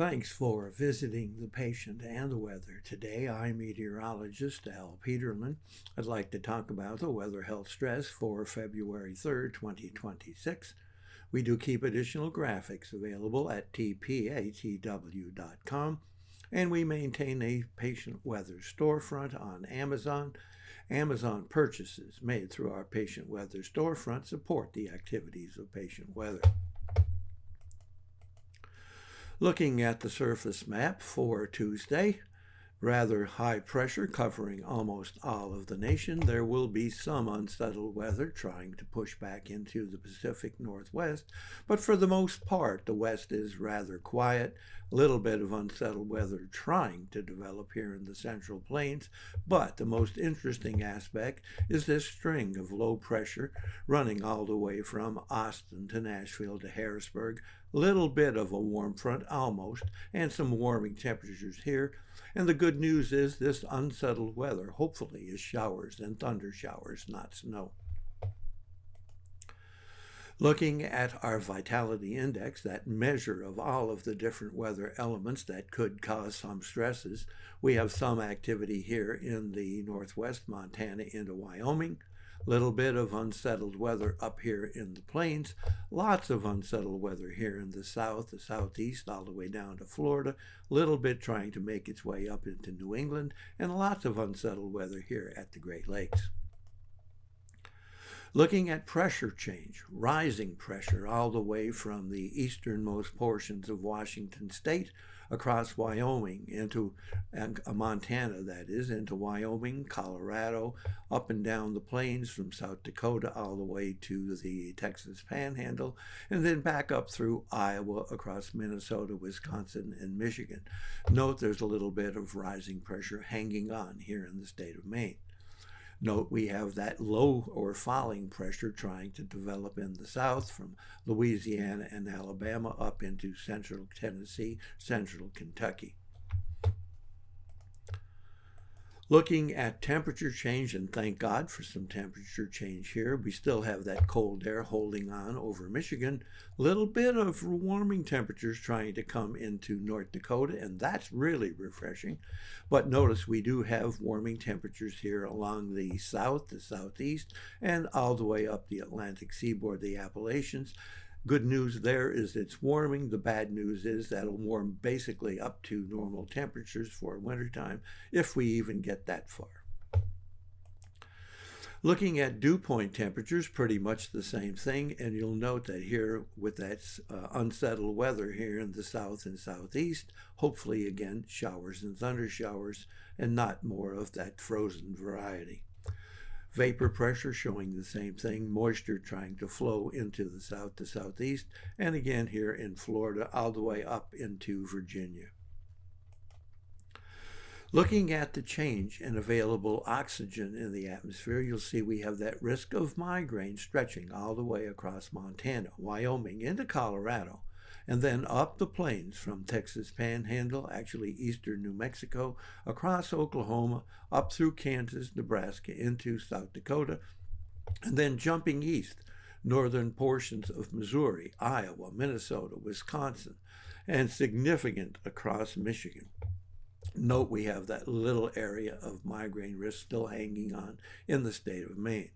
Thanks for visiting the patient and the weather. Today, I'm meteorologist Al Peterman. I'd like to talk about the weather health stress for February 3rd, 2026. We do keep additional graphics available at tpatw.com, and we maintain a patient weather storefront on Amazon. Amazon purchases made through our patient weather storefront support the activities of patient weather. Looking at the surface map for Tuesday, rather high pressure covering almost all of the nation. There will be some unsettled weather trying to push back into the Pacific Northwest, but for the most part, the West is rather quiet. A little bit of unsettled weather trying to develop here in the Central Plains, but the most interesting aspect is this string of low pressure running all the way from Austin to Nashville to Harrisburg. Little bit of a warm front almost, and some warming temperatures here. And the good news is this unsettled weather hopefully is showers and thunder showers, not snow. Looking at our vitality index, that measure of all of the different weather elements that could cause some stresses, we have some activity here in the northwest, Montana into Wyoming. Little bit of unsettled weather up here in the plains, lots of unsettled weather here in the south, the southeast, all the way down to Florida, little bit trying to make its way up into New England, and lots of unsettled weather here at the Great Lakes. Looking at pressure change, rising pressure all the way from the easternmost portions of Washington state across Wyoming into Montana, that is, into Wyoming, Colorado, up and down the plains from South Dakota all the way to the Texas Panhandle, and then back up through Iowa, across Minnesota, Wisconsin, and Michigan. Note there's a little bit of rising pressure hanging on here in the state of Maine. Note we have that low or falling pressure trying to develop in the south from Louisiana and Alabama up into central Tennessee, central Kentucky. Looking at temperature change, and thank God for some temperature change here. We still have that cold air holding on over Michigan. Little bit of warming temperatures trying to come into North Dakota, and that's really refreshing. But notice we do have warming temperatures here along the south, the southeast, and all the way up the Atlantic seaboard, the Appalachians. Good news there is it's warming. The bad news is that'll warm basically up to normal temperatures for wintertime, if we even get that far. Looking at dew point temperatures, pretty much the same thing, and you'll note that here with that unsettled weather here in the south and southeast, hopefully again showers and thunder showers and not more of that frozen variety. Vapor pressure showing the same thing, moisture trying to flow into the south to southeast, and again here in Florida all the way up into Virginia. Looking at the change in available oxygen in the atmosphere, you'll see we have that risk of migraine stretching all the way across Montana, Wyoming, into Colorado, and then up the plains from Texas Panhandle, actually eastern New Mexico, across Oklahoma, up through Kansas, Nebraska, into South Dakota, and then jumping east, northern portions of Missouri, Iowa, Minnesota, Wisconsin, and significant across Michigan. Note we have that little area of migraine risk still hanging on in the state of Maine.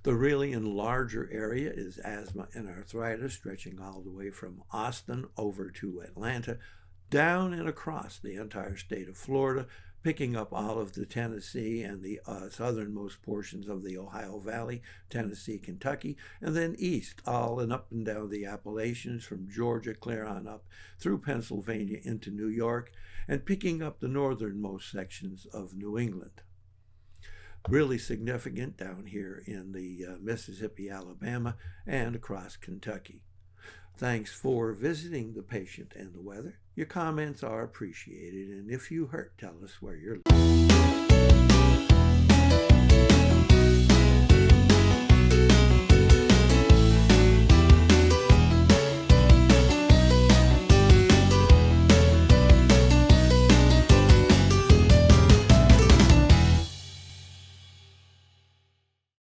The really larger area is asthma and arthritis, stretching all the way from Austin over to Atlanta, down and across the entire state of Florida, picking up all of the Tennessee and the southernmost portions of the Ohio Valley, Tennessee, Kentucky, and then east, all and up and down the Appalachians from Georgia clear on up through Pennsylvania into New York, and picking up the northernmost sections of New England. Really significant down here in the Mississippi, Alabama, and across Kentucky. Thanks for visiting the patient and the weather. Your comments are appreciated, and if you hurt, tell us where you're